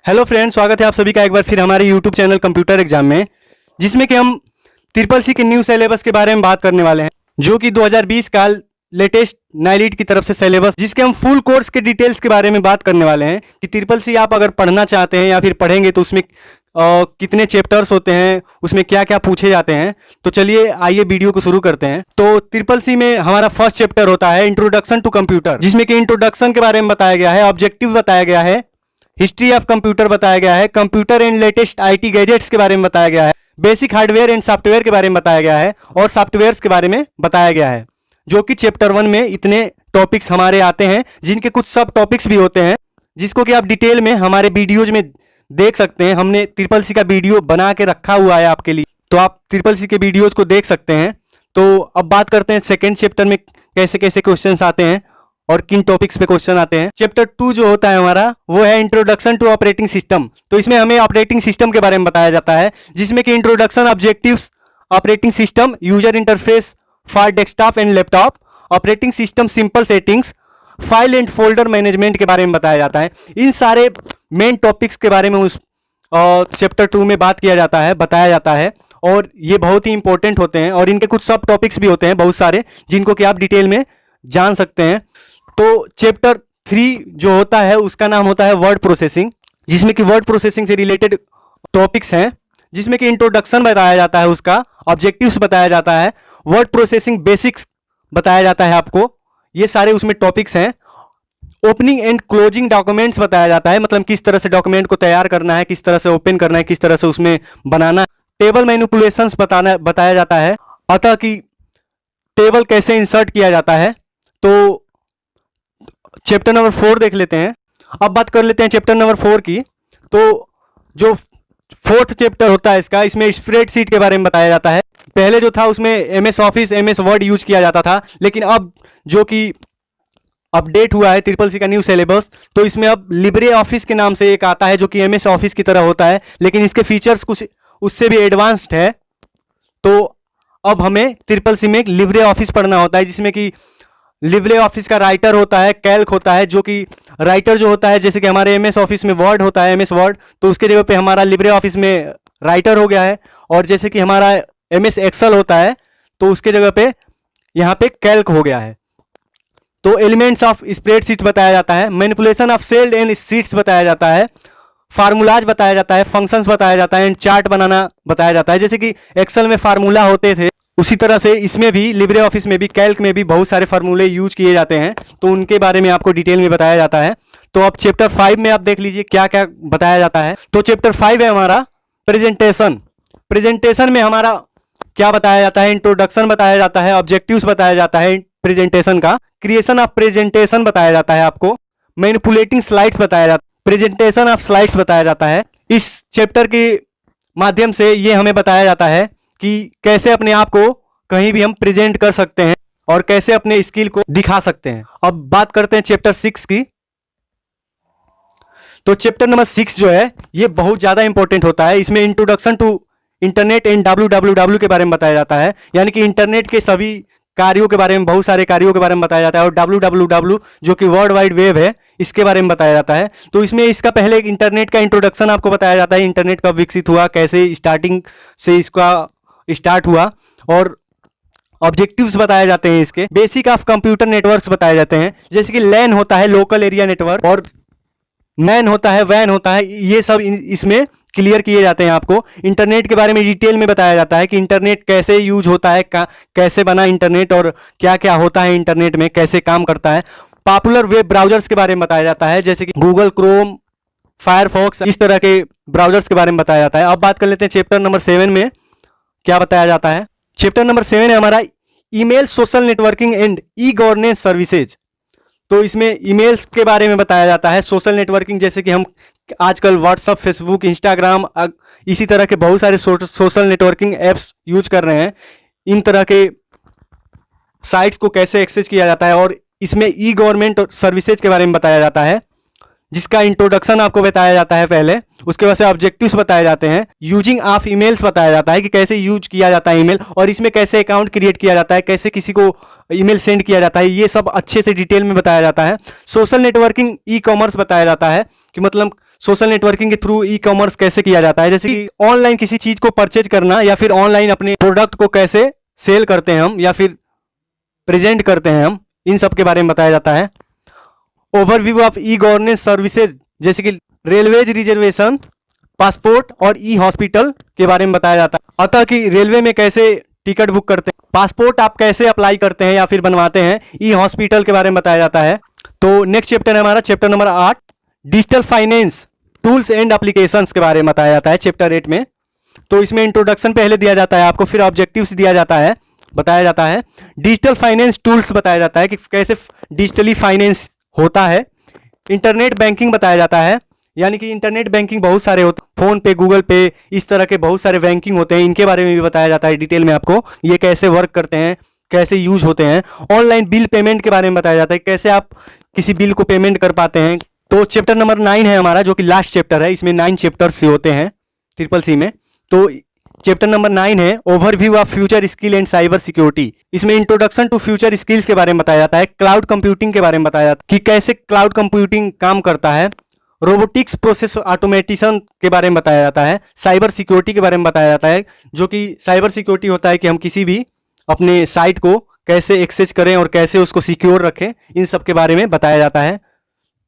Hello friends, स्वागत है आप सभी का एक बार फिर हमारे यूट्यूब चैनल कंप्यूटर एग्जाम में, जिसमें कि हम ट्रिपल सी के न्यू सिलेबस के बारे में बात करने वाले हैं, जो कि 2020 का लेटेस्ट नाइलिट की तरफ से सिलेबस, जिसके हम फुल कोर्स के डिटेल्स के बारे में बात करने वाले हैं कि ट्रिपल सी आप अगर पढ़ना चाहते हैं या फिर पढ़ेंगे तो उसमें कितने चैप्टर्स होते हैं, उसमें क्या क्या पूछे जाते हैं। तो चलिए आइए वीडियो को शुरू करते हैं। तो ट्रिपल सी में हमारा फर्स्ट चैप्टर होता है इंट्रोडक्शन टू कंप्यूटर, जिसमें कि इंट्रोडक्शन के बारे में बताया गया है, ऑब्जेक्टिव बताया गया है, हिस्ट्री ऑफ कंप्यूटर बताया गया है, computer and latest IT gadgets के बारे में बताया गया है, बेसिक हार्डवेयर एंड सॉफ्टवेयर के बारे में बताया गया है और सॉफ्टवेयर्स के बारे में बताया गया है। जो कि चैप्टर 1 में इतने टॉपिक्स हमारे आते हैं, जिनके कुछ सब टॉपिक्स भी होते हैं, जिसको कि आप डिटेल में हमारे वीडियोज में देख सकते हैं। हमने ट्रिपल सी का वीडियो बना के रखा हुआ है आपके लिए, तो आप ट्रिपल सी के वीडियोज को देख सकते हैं। तो अब बात करते हैं सेकेंड चैप्टर में कैसे कैसे क्वेश्चन आते हैं और किन टॉपिक्स पे क्वेश्चन आते हैं। चैप्टर 2 जो होता है हमारा, वो है इंट्रोडक्शन टू ऑपरेटिंग सिस्टम। तो इसमें हमें ऑपरेटिंग सिस्टम के बारे में बताया जाता है, जिसमें कि introduction, objectives, operating system, user interface for desktop and laptop, operating system simple settings, file and folder management के बारे में बताया जाता है। इन सारे मेन टॉपिक्स के बारे में उस चैप्टर 2 में बात किया जाता है, बताया जाता है, और ये बहुत ही इंपॉर्टेंट होते हैं। और इनके कुछ सब टॉपिक्स भी होते हैं बहुत सारे, जिनको कि आप डिटेल में जान सकते हैं। तो चैप्टर 3 जो होता है उसका नाम होता है वर्ड प्रोसेसिंग, जिसमें कि वर्ड प्रोसेसिंग से रिलेटेड टॉपिक्स हैं, जिसमें कि इंट्रोडक्शन बताया जाता है, उसका ऑब्जेक्टिव्स बताया जाता है, वर्ड प्रोसेसिंग बेसिक्स बताया जाता है आपको। ये सारे उसमें टॉपिक्स हैं। ओपनिंग एंड क्लोजिंग डॉक्यूमेंट्स बताया जाता है, मतलब किस तरह से डॉक्यूमेंट को तैयार करना है, किस तरह से ओपन करना है, किस तरह से उसमें बनाना है। टेबल मैनिपुलेशंस बताया जाता है, अतः कि टेबल कैसे इंसर्ट किया जाता है। तो चैप्टर नंबर 4 देख लेते हैं। अब बात कर लेते हैं चैप्टर नंबर 4 की। तो जो फोर्थ चैप्टर होता है इसका, इसमें स्प्रेडशीट के बारे में बताया जाता है। पहले जो था उसमें MS office, MS word use किया जाता था, लेकिन अब जो कि अपडेट हुआ है ट्रिपल सी का न्यू सिलेबस, तो इसमें अब लिब्रे ऑफिस के नाम से एक आता है, जो कि एमएस ऑफिस की तरह होता है, लेकिन इसके फीचर्स कुछ उससे भी एडवांस्ड है। तो अब हमें ट्रिपल सी में लिब्रे ऑफिस पढ़ना होता है, जिसमें कि लिब्रे ऑफिस का राइटर होता है, कैल्क होता है। जो कि राइटर जो होता है, जैसे कि हमारे एमएस ऑफिस में वर्ड होता है, एमएस वर्ड, तो उसके जगह पे हमारा लिब्रे ऑफिस में राइटर हो गया है। और जैसे कि हमारा एमएस एक्सेल होता है, तो उसके जगह पे यहाँ पे कैल्क हो गया है। तो एलिमेंट्स ऑफ स्प्रेडशीट बताया जाता है, manipulation of cell and sheets बताया जाता है, फार्मूलाज बताया जाता है, फंक्शंस बताया जाता है, एंड चार्ट बनाना बताया जाता है। जैसे कि एक्सेल में फार्मूला होते थे, उसी तरह से इसमें भी, लिब्रे ऑफिस में भी, कैल्क में भी बहुत सारे फार्मूले यूज किए जाते हैं, तो उनके बारे में आपको डिटेल में बताया जाता है। तो अब चैप्टर 5 में आप देख लीजिए क्या क्या बताया जाता है। तो चैप्टर 5 है हमारा प्रेजेंटेशन। प्रेजेंटेशन में हमारा क्या बताया जाता है, इंट्रोडक्शन बताया जाता है, ऑब्जेक्टिव्स बताया जाता है प्रेजेंटेशन का, क्रिएशन ऑफ प्रेजेंटेशन बताया जाता है आपको, मैनिपुलेटिंग स्लाइड्स बताया जाता है, प्रेजेंटेशन ऑफ स्लाइड्स बताया जाता है। इस चैप्टर के माध्यम से ये हमें बताया जाता है कि कैसे अपने आप को कहीं भी हम प्रेजेंट कर सकते हैं और कैसे अपने स्किल को दिखा सकते हैं। अब बात करते हैं चैप्टर 6 की। तो चैप्टर नंबर 6 जो है ये बहुत ज्यादा इंपॉर्टेंट होता है। इसमें introduction to internet and www के बारे में बताया जाता है, यानी कि इंटरनेट के सभी कार्यों के बारे में, बहुत सारे कार्यों के बारे में बताया जाता है। और www जो कि वर्ल्ड वाइड वेब है, इसके बारे में बताया जाता है। तो इसमें इसका पहले इंटरनेट का इंट्रोडक्शन आपको बताया जाता है, इंटरनेट कब विकसित हुआ, कैसे स्टार्टिंग से इसका स्टार्ट हुआ, और ऑब्जेक्टिव्स बताए जाते हैं इसके। बेसिक ऑफ कंप्यूटर नेटवर्क्स बताए जाते हैं, जैसे कि लैन होता है, लोकल एरिया नेटवर्क, और मैन होता है, वैन होता है, ये सब इसमें क्लियर किए जाते हैं आपको। इंटरनेट के बारे में डिटेल में बताया जाता है कि इंटरनेट कैसे यूज होता है, कैसे बना इंटरनेट, और क्या क्या होता है इंटरनेट में, कैसे काम करता है। पॉपुलर वेब ब्राउजर्स के बारे में बताया जाता है, जैसे कि गूगल क्रोम, फायरफॉक्स, इस तरह के ब्राउजर्स के बारे में बताया जाता है। अब बात कर लेते हैं चैप्टर नंबर 7 में क्या बताया जाता है। चैप्टर नंबर 7 है हमारा email social networking and e governance services. तो इसमें ईमेल्स के बारे में बताया जाता है, सोशल नेटवर्किंग, जैसे कि हम आजकल व्हाट्सअप, फेसबुक, इंस्टाग्राम, इसी तरह के बहुत सारे सोशल नेटवर्किंग एप्स यूज कर रहे हैं। इन तरह के साइट्स को कैसे एक्सेस किया जाता है, और इसमें ई गवर्नमेंट सर्विसेज के बारे में बताया जाता है, जिसका इंट्रोडक्शन आपको बताया जाता है पहले। उसके बाद से ऑब्जेक्टिव्स बताए जाते हैं, यूजिंग ऑफ ईमेल्स बताया जाता है कि कैसे यूज किया जाता है ईमेल, और इसमें कैसे अकाउंट क्रिएट किया जाता है, कैसे किसी को ईमेल सेंड किया जाता है, ये सब अच्छे से डिटेल में बताया जाता है। सोशल नेटवर्किंग, ई कॉमर्स बताया जाता है कि मतलब सोशल नेटवर्किंग के थ्रू ई कॉमर्स कैसे किया जाता है, जैसे कि ऑनलाइन किसी चीज को परचेज करना या फिर ऑनलाइन अपने प्रोडक्ट को कैसे सेल करते हैं हम या फिर प्रेजेंट करते हैं हम, इन सब के बारे में बताया जाता है। Overview of e governance services, जैसे कि रेलवेज रिजर्वेशन, पासपोर्ट और ई हॉस्पिटल के बारे में बताया जाता है। अतः कि रेलवे में कैसे टिकट बुक करते हैं, पासपोर्ट आप कैसे अप्लाई करते हैं या फिर बनवाते हैं, ई हॉस्पिटल के बारे में बताया जाता है। तो नेक्स्ट चैप्टर है हमारा chapter number 8, digital finance tools and applications के बारे में बताया जाता है चैप्टर 8 में। तो इसमें इंट्रोडक्शन पहले दिया जाता है आपको, फिर ऑब्जेक्टिव्स दिया जाता है, बताया जाता है। डिजिटल फाइनेंस टूल्स बताया जाता है कि कैसे डिजिटली फाइनेंस होता है। इंटरनेट बैंकिंग बताया जाता है, यानी कि इंटरनेट बैंकिंग बहुत सारे होते हैं, फोन पे, गूगल पे, इस तरह के बहुत सारे बैंकिंग होते हैं, इनके बारे में भी बताया जाता है डिटेल में आपको, ये कैसे वर्क करते हैं, कैसे यूज होते हैं। ऑनलाइन बिल पेमेंट के बारे में बताया जाता है, कैसे आप किसी बिल को पेमेंट कर पाते हैं। तो चैप्टर नंबर 9 है हमारा, जो कि लास्ट चैप्टर है, इसमें 9 चैप्टर्स होते हैं CCC में। तो चैप्टर नंबर 9 है overview of future skill and cyber security. इसमें इंट्रोडक्शन टू फ्यूचर स्किल्स के बारे में बताया जाता है, क्लाउड कंप्यूटिंग के बारे में बताया जाता है कि कैसे क्लाउड कंप्यूटिंग काम करता है, रोबोटिक्स प्रोसेस ऑटोमेटिशन के बारे में बताया जाता है, साइबर सिक्योरिटी के बारे में बताया जाता है, जो कि साइबर सिक्योरिटी होता है कि हम किसी भी अपने साइट को कैसे एक्सेस करें और कैसे उसको सिक्योर रखें, इन सब के बारे में बताया जाता है।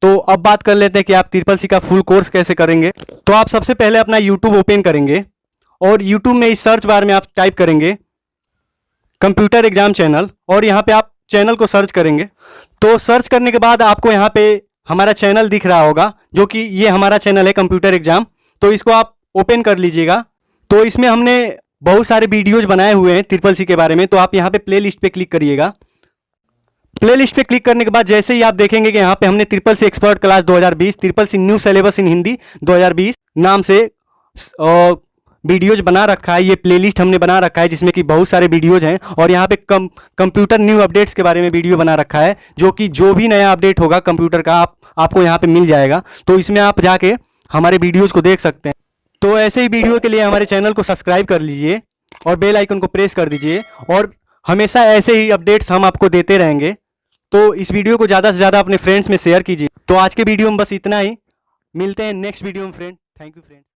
तो अब बात कर लेते हैं कि आप CCC का फुल कोर्स कैसे करेंगे। तो आप सबसे पहले अपना यूट्यूब ओपन करेंगे और यूट्यूब में इस सर्च बार में आप टाइप करेंगे कंप्यूटर एग्जाम चैनल, और यहाँ पे आप चैनल को सर्च करेंगे। तो सर्च करने के बाद आपको यहाँ पे हमारा चैनल दिख रहा होगा, जो कि ये हमारा चैनल है कंप्यूटर एग्जाम। तो इसको आप ओपन कर लीजिएगा। तो इसमें हमने बहुत सारे वीडियोज बनाए हुए हैं CCC के बारे में। तो आप यहाँ पे प्ले लिस्ट पे क्लिक करिएगा। प्ले लिस्ट पे क्लिक करने के बाद जैसे ही आप देखेंगे कि यहाँ पे हमने CCC expert class 2020, CCC new syllabus in Hindi 2020 नाम से वीडियोज बना रखा है। ये प्लेलिस्ट हमने बना रखा है जिसमें कि बहुत सारे वीडियोज हैं, और यहाँ पे कंप्यूटर न्यू अपडेट्स के बारे में वीडियो बना रखा है, जो कि जो भी नया अपडेट होगा कंप्यूटर का आपको यहाँ पे मिल जाएगा। तो इसमें आप जाके हमारे वीडियोज को देख सकते हैं। तो ऐसे ही वीडियो के लिए हमारे चैनल को सब्सक्राइब कर लीजिए और बेल आइकन को प्रेस कर दीजिए, और हमेशा ऐसे ही अपडेट्स हम आपको देते रहेंगे। तो इस वीडियो को ज़्यादा से ज़्यादा अपने फ्रेंड्स में शेयर कीजिए। तो आज के वीडियो में बस इतना ही, मिलते हैं नेक्स्ट वीडियो में फ्रेंड। Thank you friend.